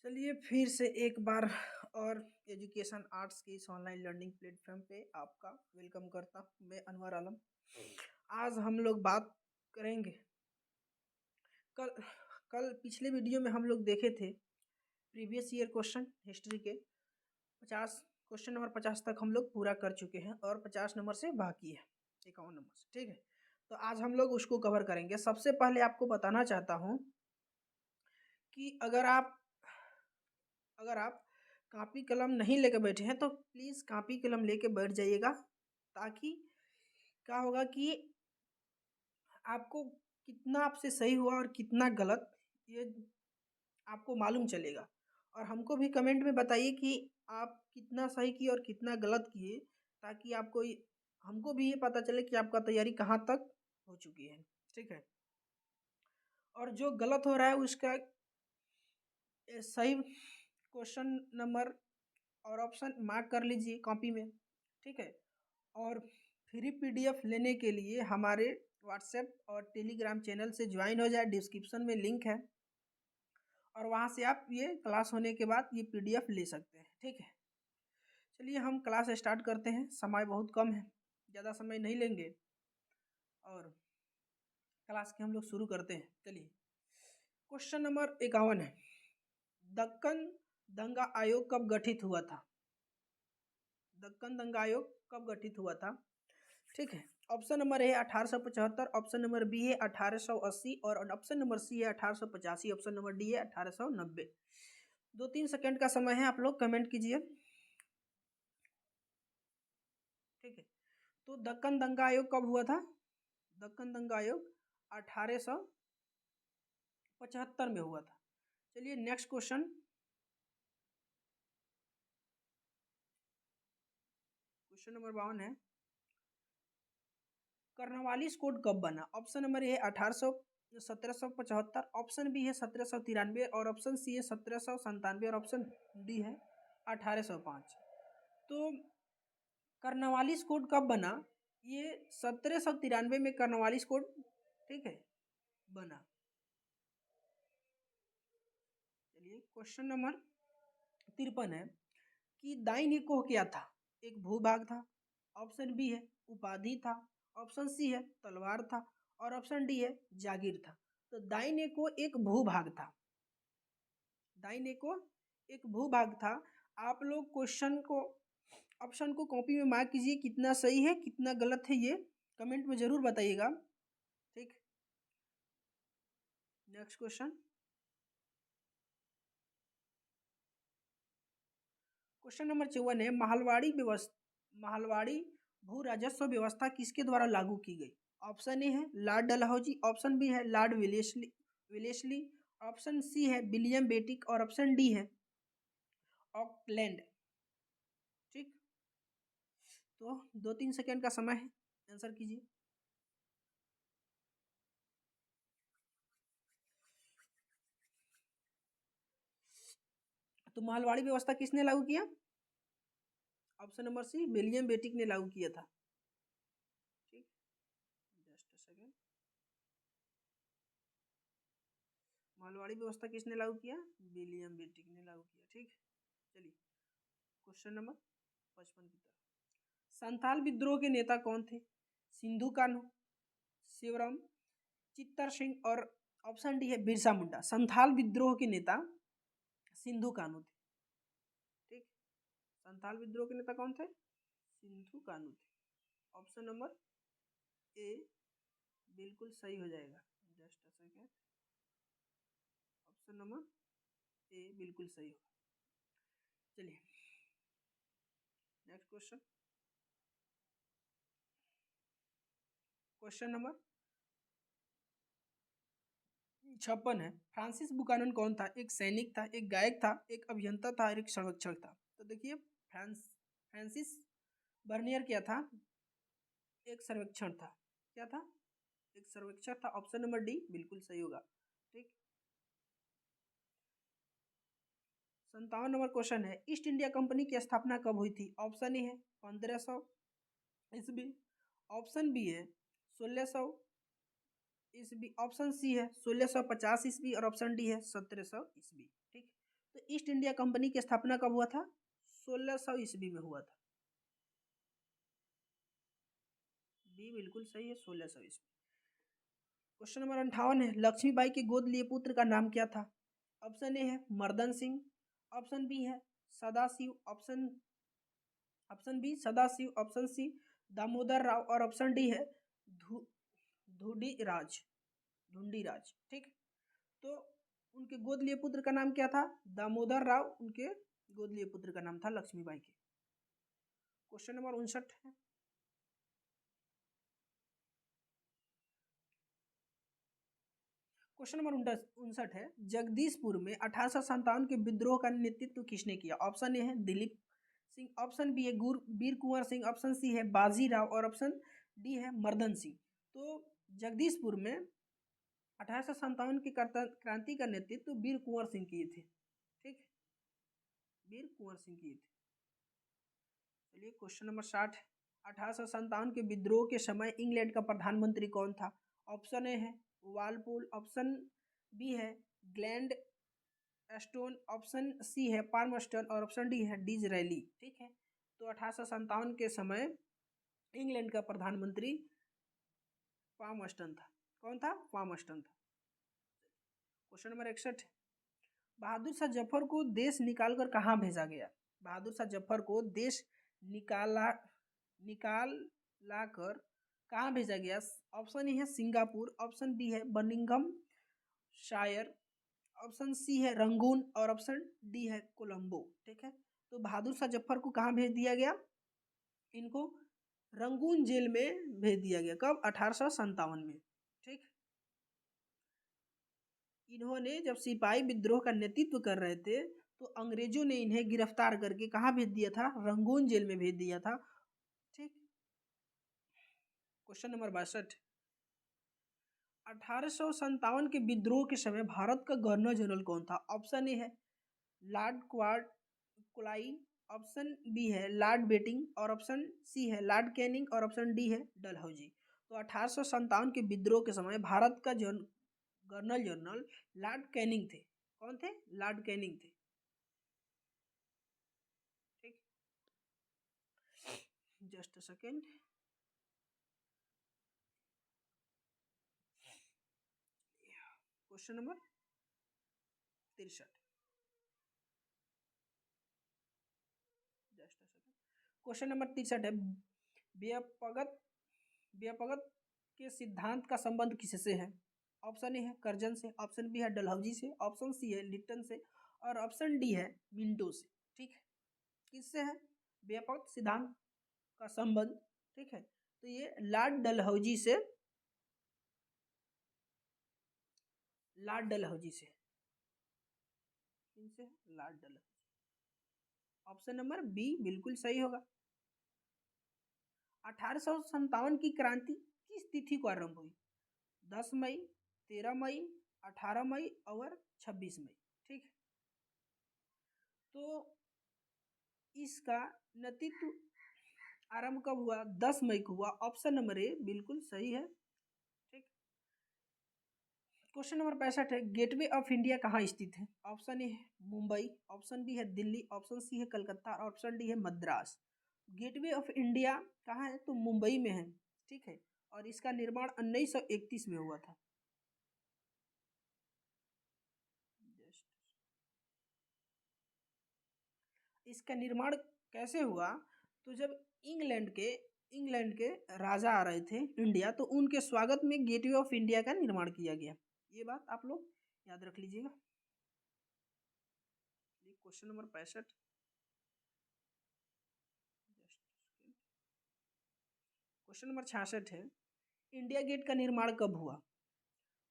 चलिए फिर से एक बार और एजुकेशन आर्ट्स की इस ऑनलाइन लर्निंग प्लेटफॉर्म पे आपका वेलकम करता हूँ। मैं अनवर आलम। आज हम लोग बात करेंगे। कल कल पिछले वीडियो में हम लोग देखे थे प्रीवियस ईयर क्वेश्चन हिस्ट्री के 50 क्वेश्चन नंबर 50 तक हम लोग पूरा कर चुके हैं और 50 नंबर से बाकी है 51 नंबर से। ठीक है, तो आज हम लोग उसको कवर करेंगे। सबसे पहले आपको बताना चाहता हूँ कि अगर आप कापी कलम नहीं लेकर बैठे हैं तो प्लीज़ कापी कलम लेके बैठ जाइएगा, ताकि क्या होगा कि आपको कितना आपसे सही हुआ और कितना गलत ये आपको मालूम चलेगा। और हमको भी कमेंट में बताइए कि आप कितना सही किए और कितना गलत किए, ताकि हमको भी ये पता चले कि आपका तैयारी कहाँ तक हो चुकी है। ठीक है, और जो गलत हो रहा है उसका सही क्वेश्चन नंबर और ऑप्शन मार्क कर लीजिए कॉपी में। ठीक है, और फ्री पीडीएफ लेने के लिए हमारे व्हाट्सएप और टेलीग्राम चैनल से ज्वाइन हो जाए, डिस्क्रिप्शन में लिंक है और वहाँ से आप ये क्लास होने के बाद ये पीडीएफ ले सकते हैं। ठीक है, चलिए हम क्लास स्टार्ट करते हैं। समय बहुत कम है, ज़्यादा समय नहीं लेंगे और क्लास के हम लोग शुरू करते हैं। चलिए, क्वेश्चन नंबर 51 है, दक्कन दंगा आयोग कब गठित हुआ था? दक्कन दंगा आयोग कब गठित हुआ था? ठीक है, option number A 1875, option number B है 1880 और ऑप्शन नंबर सी है 1885, ऑप्शन नंबर डी है 1890। 2-3 सेकंड का समय है, आप लोग कमेंट कीजिए। ठीक है, तो दक्कन दंगा आयोग कब हुआ था? दक्कन दंगा आयोग 1875 में हुआ था। चलिए नेक्स्ट क्वेश्चन, क्वेश्चन नंबर 52 है, कर्नवालिस कोड कब बना? Option number A 1775, option B है 1793 और ऑप्शन सी है 1797 और ऑप्शन डी है 1805। तो कर्नवालिस कोड कब बना? ये 1793 में कर्नवालिस कोड, ठीक है, बना। चलिए क्वेश्चन नंबर 53 है कि दाइनिको क्या था? एक भूभाग था, ऑप्शन बी है उपाधि था, ऑप्शन सी है तलवार था और ऑप्शन डी है जागीर था। तो दाइनेको एक भूभाग था। दाइनेको एक भूभाग था। आप लोग क्वेश्चन को ऑप्शन को कॉपी में मार्क कीजिए, कितना सही है कितना गलत है ये कमेंट में जरूर बताइएगा। ठीक, नेक्स्ट क्वेश्चन, क्वेश्चन नंबर 54 है, माहलवाड़ी भू राजस्व व्यवस्था किसके द्वारा लागू की गई? ऑप्शन ए है लॉर्ड डलहौजी, ऑप्शन बी है लॉर्ड विलेस्ली, ऑप्शन सी है विलियम बेटिक और ऑप्शन डी है ऑकलैंड। ठीक, तो 2-3 सेकेंड का समय है, आंसर कीजिए। तो माहलवाड़ी व्यवस्था किसने लागू किया? ऑप्शन नंबर सी विलियम बेटिक ने लागू किया था। ठीक, जस्ट सेकेंड, माहलवाड़ी व्यवस्था किसने लागू किया? विलियम बेटिक ने लागू किया। ठीक, चलिए क्वेश्चन नंबर 55 की तरफ, संथाल विद्रोह के नेता कौन थे? सिंधु कान्हू, शिवराम, चित्तर सिंह और ऑप्शन डी है बिरसा मुंडा। संथाल विद्रोह के नेता सिंधु कान्हू थे। ठीक, संथाल विद्रोह के नेता कौन थे? सिंधु कान्हू थे। ऑप्शन नंबर ए बिल्कुल सही हो जाएगा। Just a second, option number ए बिल्कुल सही होगा। चलिए नेक्स्ट क्वेश्चन, क्वेश्चन नंबर 56 है, फ्रांसिस बुकानन कौन था? एक सैनिक था, एक गायक था, एक अभियंता था और एक सर्वेक्षक था। तो देखिए फ्रांसिस बर्नियर क्या था? एक सर्वेक्षण था। क्या था? एक सर्वेक्षक था। ऑप्शन नंबर डी बिल्कुल सही होगा। ठीक, 57 नंबर क्वेश्चन है, ईस्ट इंडिया कंपनी की स्थापना कब हुई थी? ऑप्शन ए है 1500 ईस्वी, ऑप्शन बी है 1600 ईस्वी, ऑप्शन सी है 1650 ईस्वी और ऑप्शन डी है 1700 ईस्वी। ठीक, तो ईस्ट इंडिया कंपनी की स्थापना कब हुआ था? 1600 ईस्वी में हुआ था। बी बिल्कुल सही है, 1600 ईस्वी। क्वेश्चन नंबर 58 है, लक्ष्मीबाई के गोद लिए पुत्र का नाम क्या था? ऑप्शन ए है मर्दन सिंह, ऑप्शन बी है Sadashiv, option B Sadashiv, option C Damodar Rao और ऑप्शन डी है धुंडीराज। धुंडीराज, ठीक। तो उनके गोद लिए पुत्र का नाम क्या था? दामोदर राव उनके गोद लिए पुत्र का नाम था लक्ष्मीबाई के। क्वेश्चन नंबर 59 है, क्वेश्चन नंबर 59 है, जगदीशपुर में 1857 के विद्रोह का नेतृत्व किसने किया? ऑप्शन ए है दिलीप सिंह, ऑप्शन बी है वीर कुंवर सिंह, ऑप्शन सी है बाजीराव और ऑप्शन डी है मर्दन सिंह। तो जगदीशपुर में 1857 की क्रांति का नेतृत्व वीर कुंवर सिंह किए थे, ठीक, वीर कुंवर सिंह किए थे। चलिए क्वेश्चन नंबर 60, 1857 के विद्रोह के समय इंग्लैंड का प्रधानमंत्री कौन था? ऑप्शन ए है वालपोल, ऑप्शन बी है ग्लैंड स्टोन, ऑप्शन सी है पाल्मस्टन और ऑप्शन डी है डिज़रायली, ठीक है। तो 1857 के समय इंग्लैंड का प्रधानमंत्री पाल्मस्टन था। कौन था? पाल्मस्टन था। क्वेश्चन नंबर 61, बहादुर शाह जफर को देश निकालकर कहाँ भेजा गया? बहादुर शाह जफर को देश निकाला कर कहाँ भेजा गया? ऑप्शन ए है सिंगापुर, ऑप्शन बी है बर्मिंघम शायर, ऑप्शन सी है रंगून और ऑप्शन डी है कोलंबो, ठीक है। तो बहादुर शाह जफर को कहाँ भेज दिया गया? इनको रंगून जेल में भेज दिया गया। कब? 1857 में, ठीक। इन्होंने जब सिपाही विद्रोह का नेतृत्व कर रहे थे तो अंग्रेजों ने इन्हें गिरफ्तार करके कहाँ भेज दिया था? रंगून जेल में भेज दिया था, ठीक। क्वेश्चन नंबर 62, 1857 के विद्रोह के समय भारत का गवर्नर जनरल कौन था? ऑप्शन ए है लॉर्ड क्लाइव, ऑप्शन बी है लॉर्ड बेटिंग और ऑप्शन सी है लॉर्ड कैनिंग और ऑप्शन डी है डलहौजी। तो 1857 के विद्रोह के समय भारत का गवर्नर जनरल लॉर्ड कैनिंग थे। कौन थे? लॉर्ड कैनिंग थे, ठीक। Just a second. Question number 63, just a second. Question number 63 है, व्यापगत व्यापगत के सिद्धांत का संबंध किससे है? ऑप्शन ए है कर्जन से, ऑप्शन बी है डलहौजी से, ऑप्शन सी है लिट्टन से और ऑप्शन डी है मिंटो से, ठीक है। किससे है व्यापक सिद्धांत का संबंध? ठीक है, तो ये लॉर्ड डलहौजी से, लॉर्ड डलहौजी से, किनसे? Lord Dalhousie. Option number B बिल्कुल सही होगा। 1857 की क्रांति किस तिथि को आरंभ हुई? 10 मई, 13 मई, 18 मई और 26 मई, ठीक। तो इसका नेतृत्व आरंभ कब हुआ? 10 मई को हुआ। ऑप्शन नंबर ए बिल्कुल सही है, ठीक। क्वेश्चन नंबर 65 है, गेटवे ऑफ इंडिया कहाँ स्थित है? ऑप्शन ए है मुंबई, ऑप्शन बी है दिल्ली, ऑप्शन सी है कलकत्ता और ऑप्शन डी है मद्रास। गेटवे ऑफ इंडिया कहाँ है? तो मुंबई में है, ठीक है। और इसका निर्माण 1931 में हुआ था। इसका निर्माण कैसे हुआ? तो जब इंग्लैंड के राजा आ रहे थे इंडिया, तो उनके स्वागत में गेटवे ऑफ इंडिया का निर्माण किया गया। ये बात आप लोग याद रख लीजिएगा। क्वेश्चन नंबर 65, क्वेश्चन नंबर 66 है, इंडिया गेट का निर्माण कब हुआ?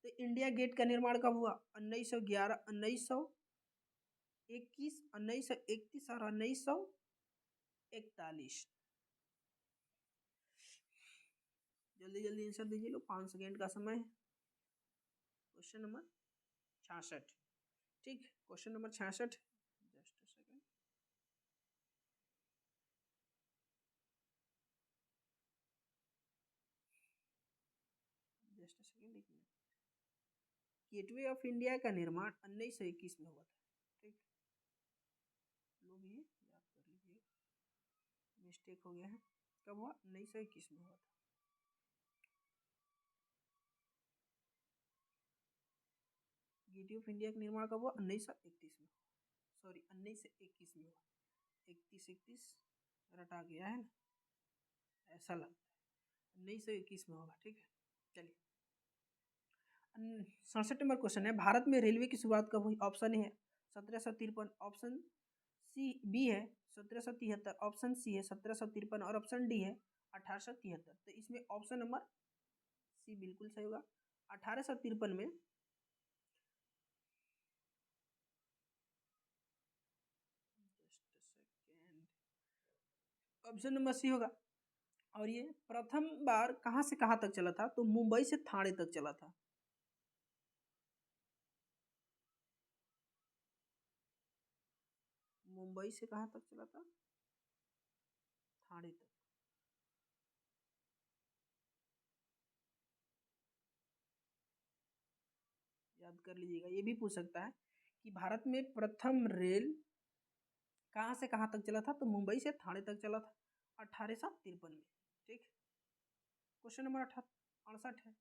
तो इंडिया गेट का निर्माण कब हुआ? 1911, 1921, 1931 और 1941। जल्दी जल्दी आंसर दीजिए लोग, 5 सेकेंड का समय है। क्वेश्चन नंबर 66, ठीक। Question number 66, just a second. Just a second, एक मिनट। गेटवे ऑफ इंडिया का निर्माण 1921 में हुआ था, ठीक। मिस्टेक हो गया है। कब हुआ? 1921 में हुआ था। गेटवे ऑफ इंडिया का निर्माण कब हुआ? 1931 में। सॉरी 1921 में हुआ। 31 रटा गया है ना, ऐसा लगता है 1921 में होगा। ठीक है, चलिए 67 नंबर क्वेश्चन है, भारत में रेलवे की शुरुआत कब हुई? ऑप्शन है 1753, ऑप्शन सी बी है 1773, ऑप्शन सी है 1753 और ऑप्शन डी है 1873। तो इसमें ऑप्शन नंबर सी बिल्कुल सही होगा। 1853 में ऑप्शन नंबर सी होगा। और ये प्रथम बार कहाँ से कहाँ तक चला था? तो मुंबई से थाने तक चला था। मुंबई से कहाँ तक चला था? थाने तक। याद कर लीजिएगा, ये भी पूछ सकता है कि भारत में प्रथम रेल कहाँ से कहाँ तक चला था? तो मुंबई से थाने तक चला था 1853 में। ठीक, क्वेश्चन नंबर 68 है,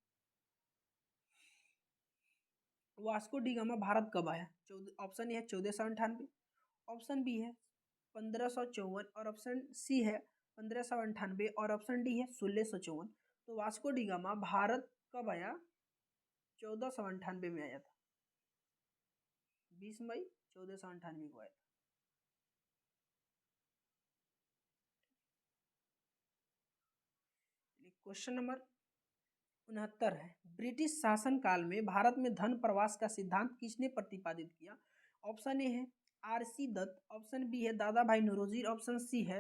वास्को डी गामा भारत कब आया? ऑप्शन ए है 1498, ऑप्शन बी है 1554 और ऑप्शन सी है 1598 और ऑप्शन डी है 1654। तो वास्को डी गामा भारत कब आया? 1498 में आया था, 20 मई 1498 को आया था। क्वेश्चन नंबर 69 है, ब्रिटिश शासन काल में भारत में धन प्रवास का सिद्धांत किसने प्रतिपादित किया? ऑप्शन ए है आर.सी. दत्त, ऑप्शन बी है दादा भाई नौरोजी, ऑप्शन सी है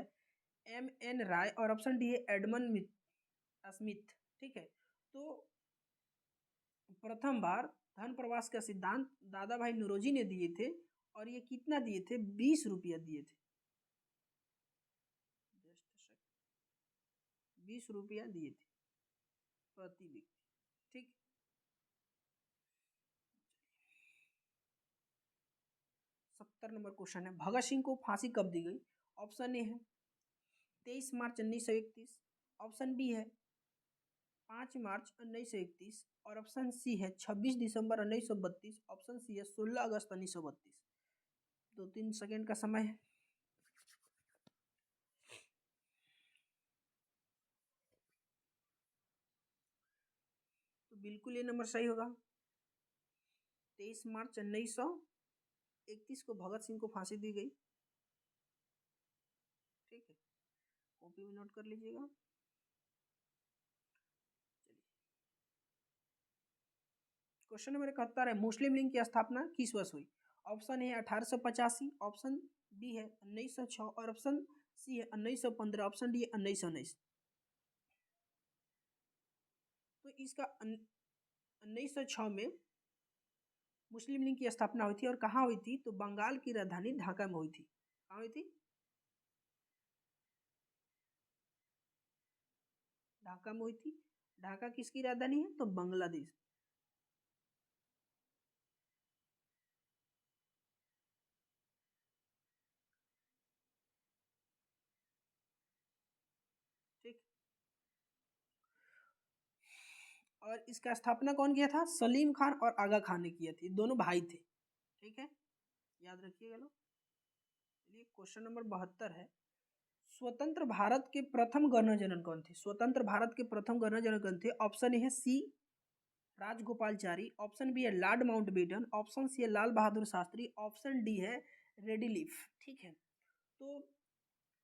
M.N. राय और ऑप्शन डी है एडमंड स्मिथ। ठीक है, तो प्रथम बार धन प्रवास का सिद्धांत दादा भाई नौरोजी ने दिए थे और ये कितना दिए थे? 20 रुपया दिए थे। 20 रुपया दिए थे प्रति व्यक्ति। ठीक, 70 नंबर क्वेश्चन है, भगत सिंह को फांसी कब दी गई? ऑप्शन ए है 23 मार्च 1931, ऑप्शन बी है 5 मार्च 1931 और ऑप्शन सी है 26 दिसंबर 1932, ऑप्शन सी है 16 अगस्त 1932। 2-3 सेकेंड का समय है। तो बिल्कुल ये नंबर सही होगा। 23 मार्च 1931 को भगत सिंह को फांसी दी गई। ठीक है, कॉपी में नोट कर लीजिएगा। क्वेश्चन नंबर 71 है, मुस्लिम लीग की स्थापना किस वर्ष हुई? ऑप्शन ए 1885, ऑप्शन बी है 1906 और ऑप्शन सी है 1915, ऑप्शन डी है 1919। तो इसका 1906 में मुस्लिम लीग की स्थापना हुई थी और कहाँ हुई थी? तो बंगाल की राजधानी ढाका में हुई थी। कहाँ हुई थी? ढाका में हुई थी। ढाका किसकी राजधानी है? तो बांग्लादेश। ठीक, और इसका स्थापना कौन किया था? सलीम खान और आगा खान ने किया थी, दोनों भाई थे। ठीक है, याद रखिएगा लोग। चलिए क्वेश्चन नंबर 72 है, स्वतंत्र भारत के प्रथम गवर्नर जनरल कौन थे? स्वतंत्र भारत के प्रथम गवर्नर जनरल कौन थे? ऑप्शन ए है सी राजगोपालचारी, ऑप्शन बी है लॉर्ड माउंटबेटन, ऑप्शन सी है लाल बहादुर शास्त्री, ऑप्शन डी है रेडिलिफ। ठीक है, तो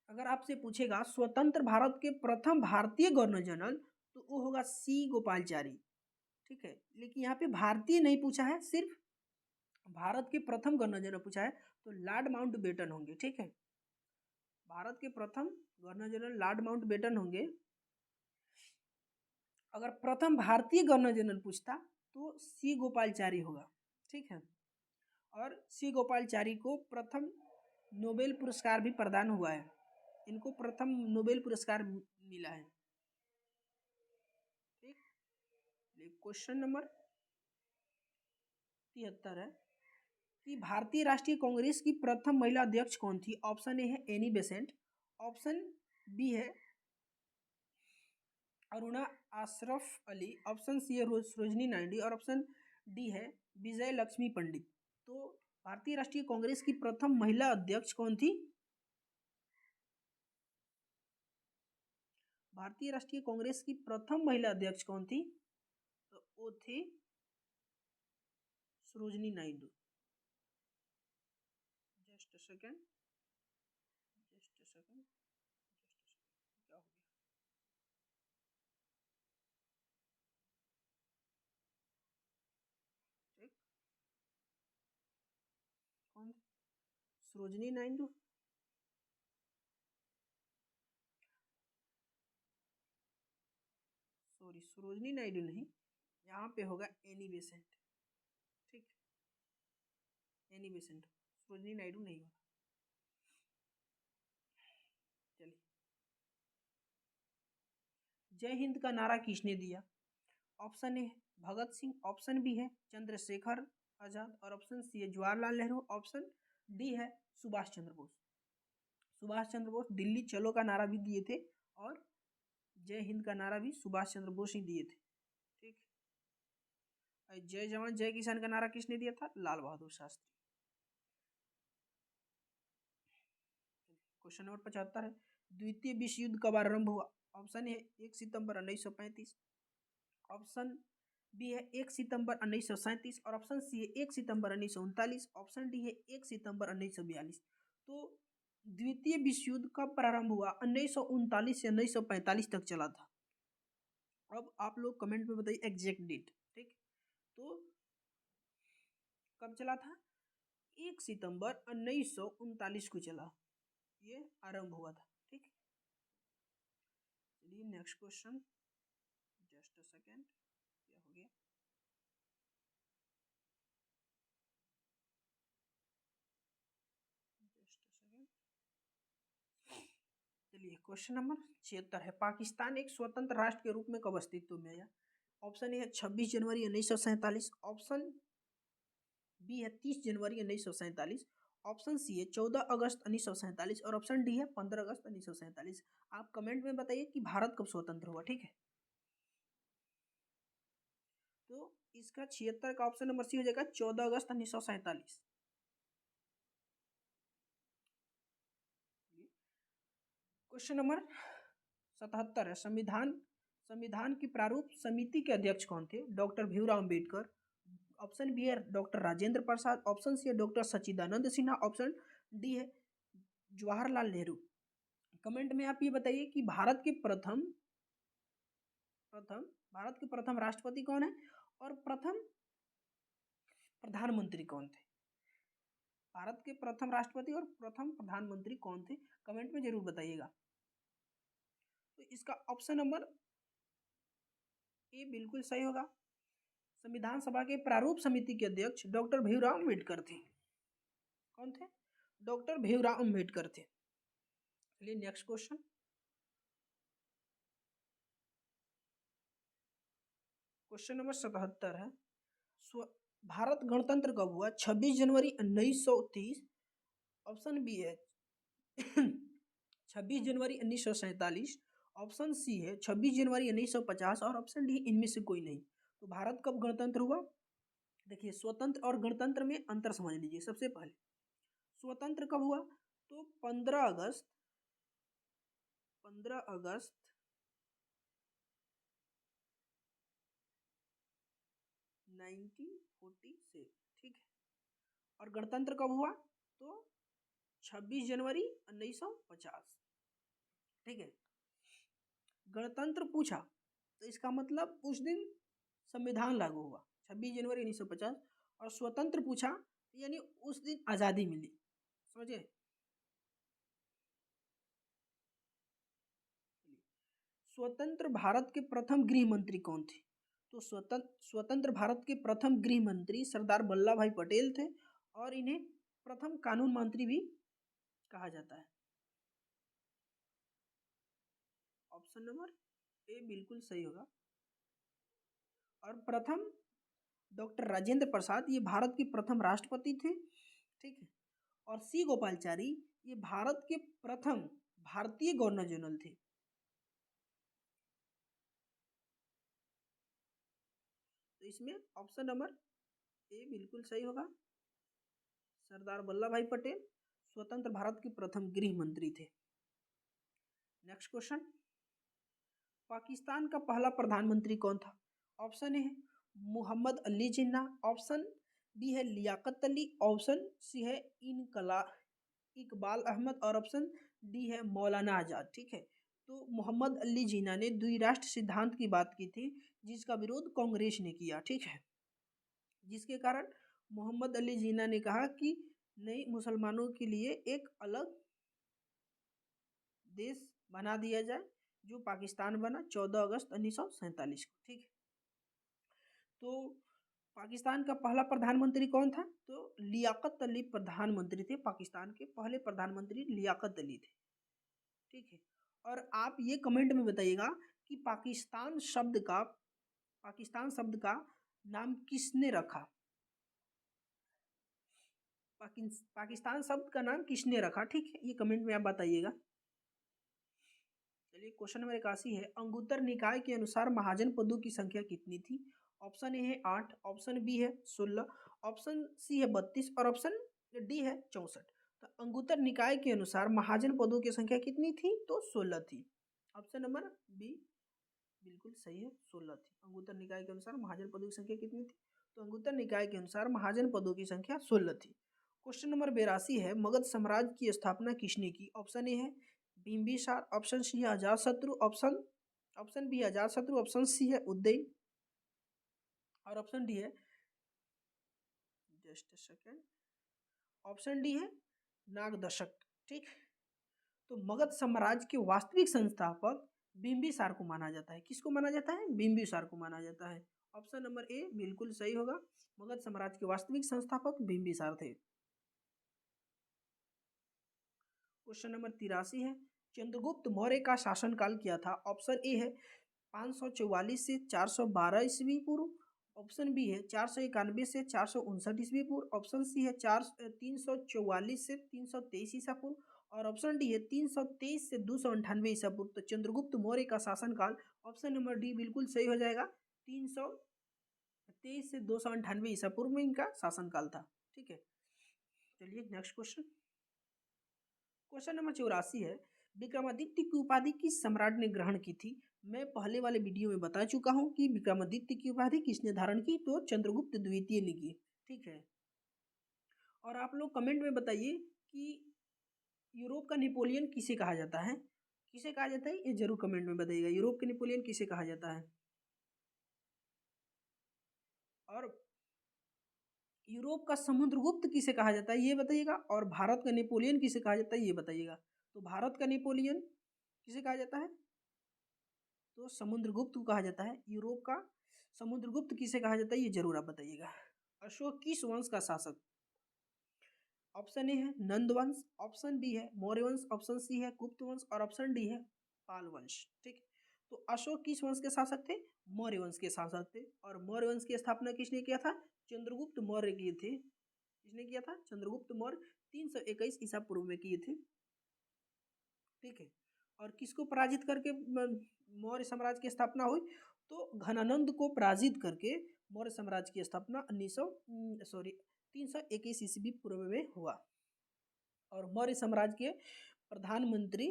अगर आपसे पूछेगा स्वतंत्र भारत के प्रथम भारतीय गवर्नर जनरल तो वो होगा सी गोपालचारी। ठीक है, लेकिन यहाँ पे भारतीय नहीं पूछा है, सिर्फ भारत के प्रथम गवर्नर जनरल पूछा है, तो लॉर्ड माउंटबेटन होंगे। ठीक है, भारत के प्रथम गवर्नर जनरल लॉर्ड माउंटबेटन होंगे। अगर प्रथम भारतीय गवर्नर जनरल पूछता तो सी गोपालचारी होगा। ठीक है, और सी गोपालचारी को प्रथम नोबेल पुरस्कार भी प्रदान हुआ है, इनको प्रथम नोबेल पुरस्कार मिला है। ठीक, क्वेश्चन नंबर 73 है कि भारतीय राष्ट्रीय कांग्रेस की प्रथम महिला अध्यक्ष कौन थी? ऑप्शन ए है एनी बेसेंट, ऑप्शन बी है अरुणा अशरफ अली, ऑप्शन सी है सरोजनी नायडू और ऑप्शन डी है विजय लक्ष्मी पंडित। तो भारतीय राष्ट्रीय कांग्रेस की प्रथम महिला अध्यक्ष कौन थी? भारतीय राष्ट्रीय कांग्रेस की प्रथम महिला अध्यक्ष कौन थी? तो वो थी Sarojini Naidu. Just second, just second, just second, क्या हो गया? चेक, कौन? सरोजनी नायडू। सॉरी, सरोजनी नायडू नहीं, यहाँ पे होगा एनी बेसेंट। ठीक, एनी बेसेंट, सरोजनी नायडू नहीं होगा। चलिए, जय हिंद का नारा किसने दिया? Option A Bhagat Singh, option B है चंद्रशेखर आजाद और ऑप्शन सी है जवाहरलाल नेहरू, ऑप्शन डी है सुभाष चंद्र बोस। सुभाष चंद्र बोस दिल्ली चलो का नारा भी दिए थे और जय हिंद का नारा भी सुभाष चंद्र बोस ही दिए थे। ठीक, जय जवान जय किसान का नारा किसने दिया था? लाल बहादुर शास्त्री। क्वेश्चन नंबर 75 है, द्वितीय विश्व युद्ध कब आरंभ हुआ? ऑप्शन ए 1 सितंबर 1935, ऑप्शन बी है 1 सितंबर 1937 और ऑप्शन सी है 1 सितंबर 1939, ऑप्शन डी है 1 सितंबर 1942। तो द्वितीय विश्व युद्ध कब प्रारंभ हुआ? 1939 से 1945 तक चला था। अब आप लोग कमेंट में बताइए एग्जैक्ट डेट। ठीक, तो कब चला था? 1 सितंबर 1939 को चला, ये आरंभ हुआ था। ठीक, चलिए next question, just a second, क्या हो गया? जस्ट अ सेकेंड, चलिए क्वेश्चन नंबर 76 है, पाकिस्तान एक स्वतंत्र राष्ट्र के रूप में कब अस्तित्व में आया? ऑप्शन ए है 26 जनवरी 1947, ऑप्शन बी है 30 जनवरी 1947, ऑप्शन सी है 14 अगस्त 1947 और ऑप्शन डी है 15 अगस्त 1947। आप कमेंट में बताइए कि भारत कब स्वतंत्र हुआ। ठीक है, तो इसका 76 का ऑप्शन नंबर सी हो जाएगा 14 अगस्त 1947। क्वेश्चन नंबर 77 है, संविधान की प्रारूप समिति के अध्यक्ष कौन थे? Doctor Bhimrao Ambedkar, option B है doctor Rajendra Prasad, option C है doctor Sachchidanand Sinha, option D है जवाहरलाल नेहरू। कमेंट में आप ये बताइए कि भारत के प्रथम राष्ट्रपति कौन है और प्रथम प्रधानमंत्री कौन थे? भारत के प्रथम राष्ट्रपति और प्रथम प्रधानमंत्री कौन थे? कमेंट में जरूर बताइएगा। तो इसका ऑप्शन नंबर ए बिल्कुल सही होगा। संविधान सभा के प्रारूप समिति के अध्यक्ष डॉक्टर भीमराव अम्बेडकर थे। कौन थे? डॉक्टर भीमराव अम्बेडकर थे। चलिए नेक्स्ट क्वेश्चन, क्वेश्चन नंबर 77 है, भारत गणतंत्र कब हुआ? 26 जनवरी 1930, ऑप्शन बी है 26 जनवरी 1947, ऑप्शन सी है 26 जनवरी 1950 और ऑप्शन डी इनमें से कोई नहीं। तो भारत कब गणतंत्र हुआ? देखिए, स्वतंत्र और गणतंत्र में अंतर समझ लीजिए। सबसे पहले स्वतंत्र कब हुआ? तो 15 अगस्त 1947। ठीक है, और गणतंत्र कब हुआ? तो 26 जनवरी 1950। ठीक है, गणतंत्र पूछा तो इसका मतलब उस दिन संविधान लागू हुआ 26 जनवरी 1950, और स्वतंत्र पूछा यानी उस दिन आज़ादी मिली। समझे? स्वतंत्र भारत के प्रथम गृह मंत्री कौन थे? तो स्वतंत्र भारत के प्रथम गृह मंत्री सरदार वल्लभ भाई पटेल थे और इन्हें प्रथम कानून मंत्री भी कहा जाता है। ऑप्शन नंबर ए बिल्कुल सही होगा। और प्रथम डॉक्टर राजेंद्र प्रसाद ये भारत के प्रथम राष्ट्रपति थे। ठीक है, और सी गोपालचारी ये भारत के प्रथम भारतीय गवर्नर जनरल थे। तो इसमें ऑप्शन नंबर ए बिल्कुल सही होगा। सरदार वल्लभ भाई पटेल स्वतंत्र भारत के प्रथम गृह मंत्री थे। नेक्स्ट क्वेश्चन, पाकिस्तान का पहला प्रधानमंत्री कौन था? ऑप्शन ए है मोहम्मद अली जिन्ना, ऑप्शन बी है लियाकत अली, ऑप्शन सी है इनकला इकबाल अहमद और ऑप्शन डी है मौलाना आजाद। ठीक है, तो मोहम्मद अली जिन्ना ने द्विराष्ट्र सिद्धांत की बात की थी, जिसका विरोध कांग्रेस ने किया। ठीक है, जिसके कारण मोहम्मद अली जिन्ना ने कहा कि नहीं, मुसलमानों के लिए एक अलग देश बना दिया जाए, जो पाकिस्तान बना 14 अगस्त 1947 को। ठीक है, तो पाकिस्तान का पहला प्रधानमंत्री कौन था? तो लियाकत अली प्रधानमंत्री थे। पाकिस्तान के पहले प्रधानमंत्री लियाकत अली थे। ठीक है, और आप ये कमेंट में बताइएगा कि पाकिस्तान शब्द का नाम किसने रखा? पाकिस्तान शब्द का नाम किसने रखा? ठीक है, ये कमेंट में आप बताइएगा। चलिए, क्वेश्चन नंबर 81 है, अंगुत्तर निकाय के अनुसार महाजन पदों की संख्या कितनी थी? ऑप्शन ए है 8, ऑप्शन बी है 16, ऑप्शन सी है 32 और ऑप्शन डी है 64। तो अंगुत्तर निकाय के अनुसार महाजन पदों की संख्या कितनी थी? तो 16 थी। ऑप्शन नंबर बी बिल्कुल सही है, 16 थी। अंगुत्तर निकाय के अनुसार महाजन पदों की संख्या कितनी थी? तो अंगुत्तर निकाय के अनुसार महाजन पदों की संख्या 16 थी। क्वेश्चन नंबर 82 है, मगध साम्राज्य की स्थापना किसने की? ऑप्शन ए है बिंबिसार, ऑप्शन सी है अजातशत्रु, ऑप्शन बी है अजातशत्रु, ऑप्शन सी है उदयन और ऑप्शन डी है, जस्ट सेकेंड, ऑप्शन डी है नागदशक। ठीक, तो मगध साम्राज्य के वास्तविक संस्थापक बिंबिसार को माना जाता है। किसको माना जाता है? बिंबिसार को माना जाता है। ऑप्शन नंबर ए बिल्कुल सही होगा, मगध साम्राज्य के वास्तविक संस्थापक बिंबिसार थे। क्वेश्चन नंबर 83 है, चंद्रगुप्त मौर्य का शासनकाल क्या था? ऑप्शन ए है 544 से 412 ईस्वी पूर्व, ऑप्शन बी है 491 से 459 ईस्वी पूर्व, ऑप्शन सी है 344 से 323 ईसा पूर्व और ऑप्शन डी है 323 से 298 ईसा पूर्व। तो चंद्रगुप्त मौर्य का शासनकाल ऑप्शन नंबर डी बिल्कुल सही हो जाएगा, 323 से 298 ईसा पूर्व में इनका शासनकाल था। ठीक है, चलिए नेक्स्ट क्वेश्चन। क्वेश्चन नंबर 84 है, विक्रमादित्य की उपाधि किस सम्राट ने ग्रहण की थी? मैं पहले वाले वीडियो में बता चुका हूं कि विक्रमादित्य की उपाधि किसने धारण की? तो चंद्रगुप्त द्वितीय ने की। ठीक है, और आप लोग कमेंट में बताइए कि यूरोप का नेपोलियन किसे कहा जाता है? किसे कहा जाता है, ये जरूर कमेंट में बताइएगा। यूरोप के नेपोलियन किसे कहा जाता है? और यूरोप का समुद्रगुप्त किसे कहा जाता है, ये बताइएगा। और भारत का नेपोलियन किसे कहा जाता है, ये बताइएगा। तो भारत का नेपोलियन किसे कहा जाता है? तो समुद्रगुप्त को कहा जाता है। यूरोप का समुद्रगुप्त किसे कहा जाता है, ये जरूर आप बताइएगा। अशोक किस वंश का शासक? ऑप्शन ए है नंद वंश, ऑप्शन बी है मौर्य वंश, ऑप्शन सी है गुप्त वंश और ऑप्शन डी है पाल वंश। ठीक, तो अशोक किस वंश के शासक थे? मौर्य वंश के शासक थे। और मौर्य वंश की स्थापना किसने किया था? चंद्रगुप्त मौर्य किए थे। किसने किया था? चंद्रगुप्त मौर्य 321 ईसा पूर्व में किए थे। ठीक है, और किसको पराजित करके मौर्य साम्राज्य की स्थापना हुई? तो घनानंद को पराजित करके मौर्य साम्राज्य की स्थापना 321 ईस्वी पूर्व में हुआ। और मौर्य साम्राज्य के प्रधानमंत्री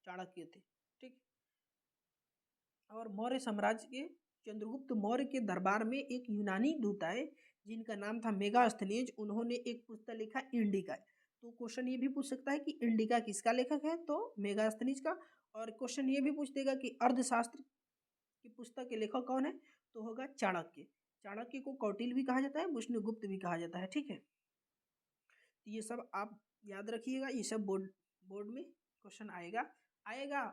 चाणक्य थे। ठीक, और मौर्य साम्राज्य के चंद्रगुप्त मौर्य के दरबार में एक यूनानी दूत आए, जिनका नाम था मेगास्थनीज। उन्होंने एक पुस्तक लिखा इंडिका। तो क्वेश्चन ये भी पूछ सकता है कि इंडिका किसका लेखक है? तो मेगास्थनीज का। और क्वेश्चन ये भी पूछ देगा कि अर्थशास्त्र की पुस्तक के लेखक कौन है? तो होगा चाणक्य। चाणक्य को कौटिल्य भी कहा जाता है, विष्णुगुप्त भी कहा जाता है। ठीक है, तो ये सब आप याद रखिएगा, ये सब बोर्ड बोर्ड में क्वेश्चन आएगा आएगा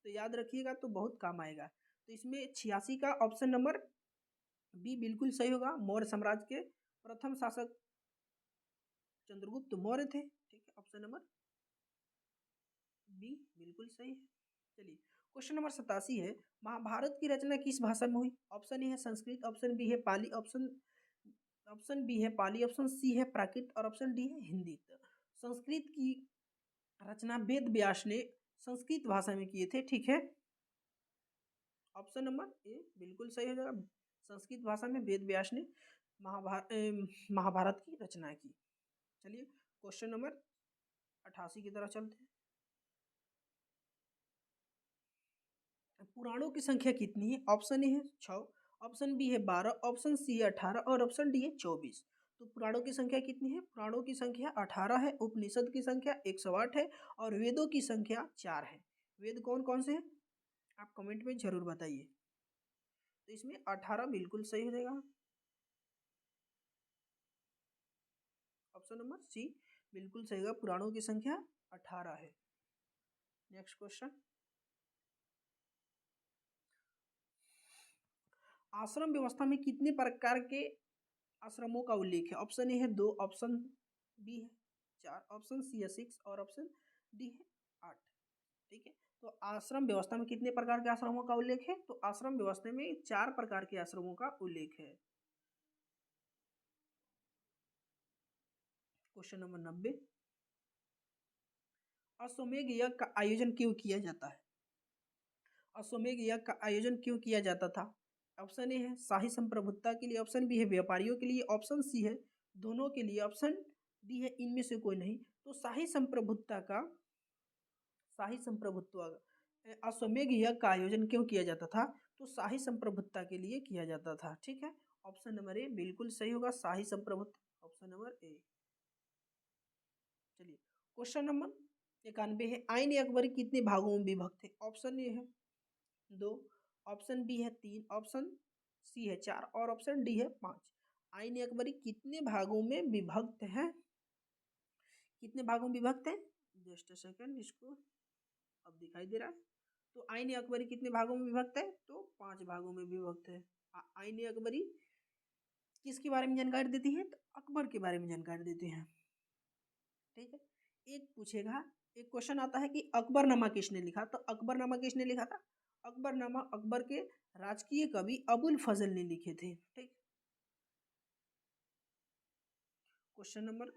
तो याद रखिएगा, तो बहुत काम आएगा। तो इसमें 86 का ऑप्शन नंबर बी बिल्कुल सही होगा। मौर्य साम्राज्य के प्रथम शासक चंद्रगुप्त मौर्य थे। ठीक है, ऑप्शन नंबर बी बिल्कुल सही है। चलिए, क्वेश्चन नंबर 87 है, महाभारत की रचना किस भाषा में हुई? ऑप्शन ए है संस्कृत, ऑप्शन बी है पाली, ऑप्शन बी है पाली, ऑप्शन सी है प्राकृत और ऑप्शन डी है हिंदी। तो संस्कृत की रचना वेद व्यास ने संस्कृत भाषा में किए थे, ठीक है। ऑप्शन नंबर ए बिल्कुल सही हो जाएगा। संस्कृत भाषा में वेद व्यास ने महाभारत की रचना की। चलिए क्वेश्चन नंबर 88 की तरफ चलते हैं। पुराणों की संख्या कितनी है? ऑप्शन ए है 6, ऑप्शन बी है 12, ऑप्शन सी है 18 और ऑप्शन डी है 24। तो पुराणों की संख्या कितनी है? पुराणों की संख्या 18 है, उपनिषद की संख्या 108 है और वेदों की संख्या 4 है। वेद कौन कौन से हैं आप कमेंट में जरूर बताइए। तो इसमें 18 बिल्कुल सही हो जाएगा। ऑप्शन नंबर सी बिल्कुल सही होगा, पुराणों की संख्या 18 है। नेक्स्ट क्वेश्चन, आश्रम व्यवस्था में कितने प्रकार के आश्रमों का उल्लेख है? ऑप्शन ए है 2, ऑप्शन बी है 4, ऑप्शन सी है 6 और ऑप्शन डी है 8। ठीक है, तो आश्रम व्यवस्था में कितने प्रकार के आश्रमों का उल्लेख है? तो आश्रम व्यवस्था में 4 प्रकार के आश्रमों का उल्लेख है। क्वेश्चन नंबर 90, अश्वमेध यज्ञ का आयोजन क्यों किया जाता है? अश्वमेध यज्ञ का आयोजन क्यों किया जाता था? ऑप्शन ए है शाही संप्रभुता के लिए, ऑप्शन बी है व्यापारियों के लिए, ऑप्शन सी है दोनों के लिए, ऑप्शन डी है इनमें से कोई नहीं। तो शाही संप्रभुत्व अश्वमेध यज्ञ का आयोजन क्यों किया जाता था? तो शाही संप्रभुता के लिए किया जाता था। ठीक है, ऑप्शन नंबर ए बिल्कुल सही होगा, शाही संप्रभुत्व, ऑप्शन नंबर ए। चलिए क्वेश्चन नंबर 91 है, आईन अकबरी कितने भागों में विभक्त है? ऑप्शन ए है 2, ऑप्शन बी है 3, ऑप्शन सी है 4 और ऑप्शन डी है 5। आईन अकबरी कितने भागों में विभक्त है? कितने भागों में विभक्त है? जस्ट अ सेकंड, इसको अब दिखाई दे रहा है। तो आईन अकबरी कितने भागों में विभक्त है? तो 5 भागों में विभक्त है। आईन अकबरी किसके बारे में जानकारी देती है? तो अकबर के बारे में जानकारी देती है। ठीक है, एक पूछेगा, एक क्वेश्चन आता है कि अकबरनामा किसने लिखा? तो अकबरनामा किसने लिखा था? अकबरनामा अकबर के राजकीय कवि अबुल फजल ने लिखे थे। ठीक, क्वेश्चन नंबर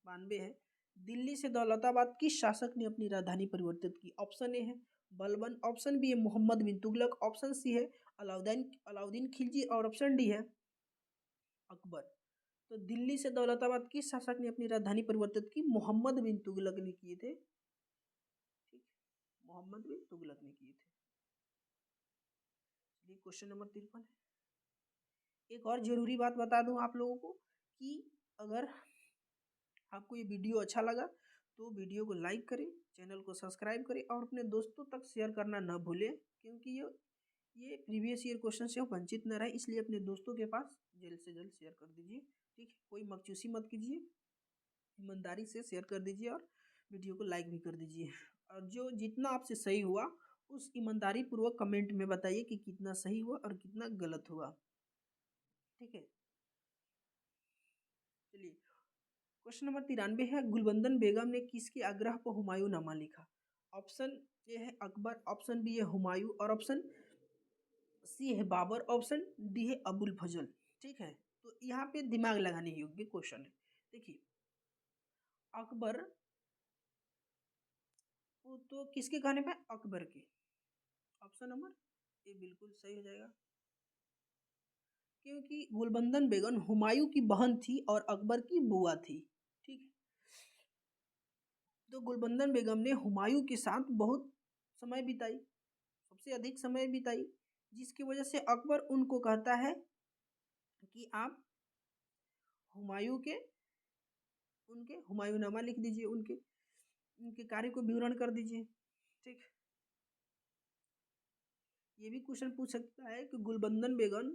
92 है, दिल्ली से दौलताबाद किस शासक ने अपनी राजधानी परिवर्तित की? ऑप्शन ए है बलबन, ऑप्शन बी है मोहम्मद बिन तुगलक, ऑप्शन सी है अलाउद्दीन अलाउद्दीन खिलजी और ऑप्शन डी है अकबर। तो दिल्ली से दौलताबाद किस शासक ने अपनी राजधानी परिवर्तित की? मोहम्मद बिन तुगलक ने किए थे। ठीक, मोहम्मद बिन तुगलक ने किए थे। चलिए क्वेश्चन नंबर 53 है, एक और जरूरी बात बता दूं आप लोगों को कि अगर आपको ये वीडियो अच्छा लगा तो वीडियो को लाइक करें, चैनल को सब्सक्राइब करें और अपने दोस्तों तक शेयर करना न भूलें, क्योंकि ये प्रीवियस ईयर क्वेश्चन से वंचित न रहे, इसलिए अपने दोस्तों के पास जल्द से जल्द शेयर कर दीजिए। ठीक है, कोई मकचूसी मत कीजिए, ईमानदारी से शेयर कर दीजिए और वीडियो को लाइक भी कर दीजिए। और जो जितना आपसे सही हुआ उस ईमानदारी पूर्वक कमेंट में बताइए कि कितना सही हुआ और कितना गलत हुआ। ठीक है, चलिए क्वेश्चन नंबर 93 है, गुलबंदन बेगम ने किसके आग्रह पर हुमायूं नामा लिखा? ऑप्शन ए है अकबर, ऑप्शन बी है हुमायूं और ऑप्शन सी है बाबर, ऑप्शन डी है अबुल फजल। ठीक है, तो यहाँ पे दिमाग लगाने योग्य क्वेश्चन है। देखिए अकबर, वो तो किसके कहने पे? अकबर के। ऑप्शन नंबर ए बिल्कुल सही हो जाएगा, क्योंकि गुलबंदन बेगम हुमायूं की बहन थी और अकबर की बुआ थी। ठीक है, तो गुलबंदन बेगम ने हुमायूं के साथ बहुत समय बिताई, सबसे अधिक समय बिताई, जिसकी वजह से अकबर उनको कहता है कि आप हुमायूं के उनके हुमायूंनामा लिख दीजिए, उनके उनके कार्य को विवरण कर दीजिए। ठीक, ये भी क्वेश्चन पूछ सकता है कि गुलबंदन बेगम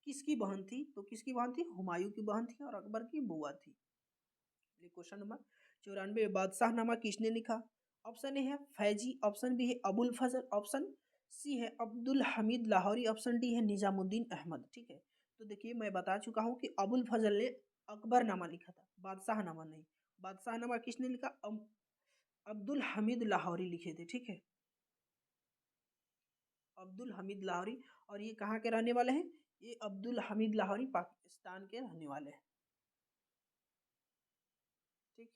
किसकी बहन थी? तो किसकी बहन थी? हुमायूं की बहन थी और अकबर की बुआ थी। क्वेश्चन नंबर 94, बादशाहनामा किसने लिखा? ऑप्शन ए है फैजी, ऑप्शन बी है अबुल फजल, ऑप्शन सी है अब्दुल हमीद लाहौरी, ऑप्शन डी है निजामुद्दीन अहमद। ठीक है, तो देखिए मैं बता चुका हूँ कि अबुल फजल ने अकबरनामा लिखा था, बादशाहनामा नहीं। बादशाहनामा किसने लिखा? अब्दुल हमीद लाहौरी लिखे थे। ठीक है, अब्दुल हमीद लाहौरी, और ये कहाँ के रहने वाले हैं? ये अब्दुल हमीद लाहौरी पाकिस्तान के रहने वाले हैं। ठीक,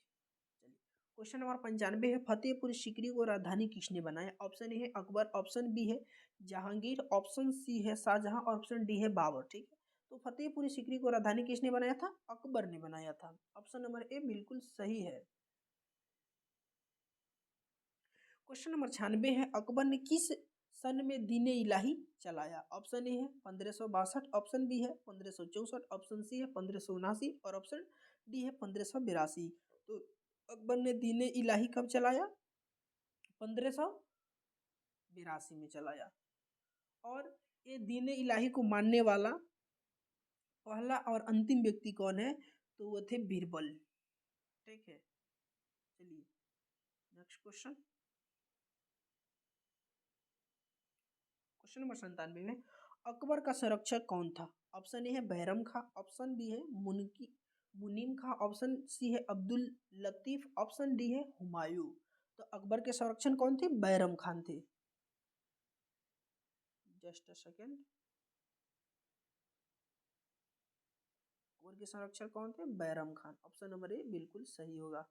चलिए क्वेश्चन नंबर 95 है, फतेहपुर सीकरी को राजधानी किसने बनाया? ऑप्शन ए है अकबर, ऑप्शन बी है जहांगीर, ऑप्शन सी है शाहजहां, ऑप्शन डी है बाबर। ठीक है, तो फतेहपुर सीकरी को राजधानी किसने बनाया था? अकबर ने बनाया था। ऑप्शन नंबर ए बिल्कुल सही है। क्वेश्चन नंबर 96 है, अकबर ने किस सन में दीन इलाही चलाया? ऑप्शन ए है 1562, ऑप्शन बी है 1564, ऑप्शन सी है 1579 और ऑप्शन डी है 1582। तो अकबर ने दीन इलाही कब चलाया? 1582 में चलाया। और ये दीन इलाही को मानने वाला पहला और अंतिम व्यक्ति कौन है? तो वो थे बीरबल। ठीक है, चलिए नेक्स्ट क्वेश्चन। क्वेश्चन नंबर 97 में, अकबर का संरक्षक कौन था? ऑप्शन ए है बैरम खां, ऑप्शन बी है मुनीम खां, ऑप्शन सी है अब्दुल लतीफ, ऑप्शन डी है हुमायूं। तो अकबर के संरक्षण कौन थे? बैरम खान थे। Just a second. अकबर के संरक्षक कौन थे? बैरम खान। ऑप्शन नंबर ए बिल्कुल सही होगा।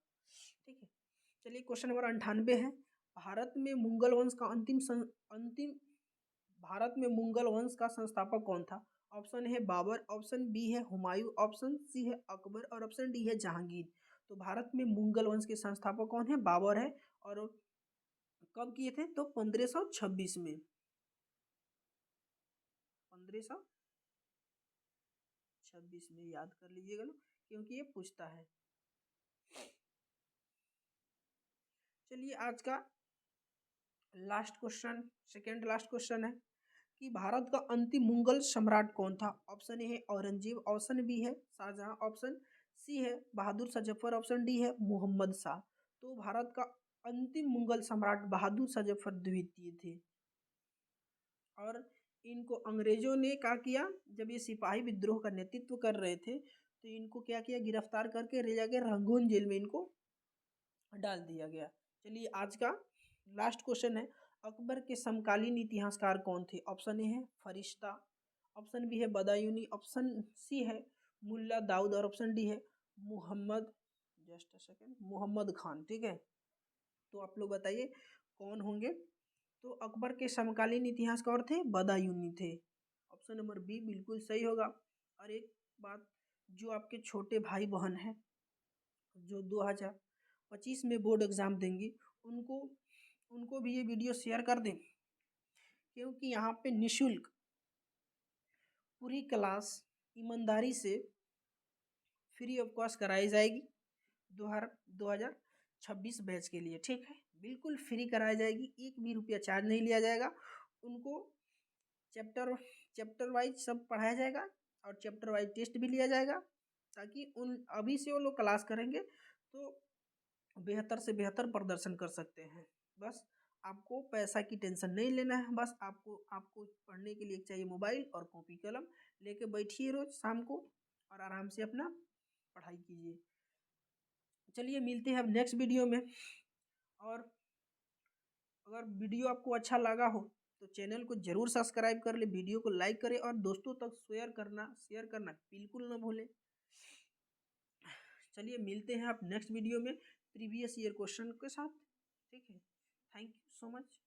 ठीक है, चलिए क्वेश्चन नंबर 98 है, भारत में मुगल वंश का अंतिम भारत में मुगल वंश का संस्थापक कौन था? ऑप्शन है बाबर, ऑप्शन बी है हुमायूं, ऑप्शन सी है अकबर और ऑप्शन डी है जहांगीर। तो भारत में मुगल वंश के संस्थापक कौन है? बाबर है। और कब किए थे? तो 1526 में। 1526 में याद कर लीजिएगा ना, क्योंकि ये पूछता है। चलिए आज का last question, second last question है कि भारत का अंतिम मुगल सम्राट कौन था? ऑप्शन ए है औरंगजेब, ऑप्शन बी है शाहजहां, ऑप्शन सी है बहादुर शाह जफर, ऑप्शन डी है मोहम्मद शाह। तो भारत का अंतिम मुगल सम्राट बहादुर शाह जफर द्वितीय थे। और इनको अंग्रेजों ने क्या किया? जब ये सिपाही विद्रोह का नेतृत्व कर रहे थे तो इनको क्या किया? गिरफ्तार करके ले जाके रंगून जेल में इनको डाल दिया गया। चलिए आज का लास्ट क्वेश्चन है, अकबर के समकालीन इतिहासकार कौन थे? ऑप्शन ए है फरिश्ता, ऑप्शन बी है बदायूनी, ऑप्शन सी है मुल्ला दाऊद और ऑप्शन डी है Muhammad, just a second, Mohammad Khan. ठीक है, तो आप लोग बताइए कौन होंगे? तो अकबर के समकालीन इतिहासकार थे बदायूनी थे। ऑप्शन नंबर बी बिल्कुल सही होगा। और एक बात, जो आपके छोटे भाई बहन हैं जो 2025 में बोर्ड एग्ज़ाम देंगी, उनको उनको भी ये वीडियो शेयर कर दें, क्योंकि यहाँ पे निःशुल्क पूरी क्लास ईमानदारी से फ्री ऑफ कॉस्ट कराई जाएगी 2026 बैच के लिए। ठीक है, बिल्कुल फ्री कराई जाएगी, एक भी रुपया चार्ज नहीं लिया जाएगा। उनको चैप्टर चैप्टर वाइज सब पढ़ाया जाएगा और चैप्टर वाइज टेस्ट भी लिया जाएगा, ताकि उन अभी से वो लोग क्लास करेंगे तो बेहतर से बेहतर प्रदर्शन कर सकते हैं। बस आपको पैसा की टेंशन नहीं लेना है, बस आपको आपको पढ़ने के लिए चाहिए मोबाइल और कॉपी कलम लेके बैठिए रोज शाम को और आराम से अपना पढ़ाई कीजिए। चलिए मिलते हैं अब नेक्स्ट वीडियो में। और अगर वीडियो आपको अच्छा लगा हो तो चैनल को जरूर सब्सक्राइब कर ले, वीडियो को लाइक करें और दोस्तों तक शेयर करना बिल्कुल ना भूलें। चलिए मिलते हैं आप नेक्स्ट वीडियो में प्रीवियस ईयर क्वेश्चन के साथ। ठीक है, थैंक यू सो मच।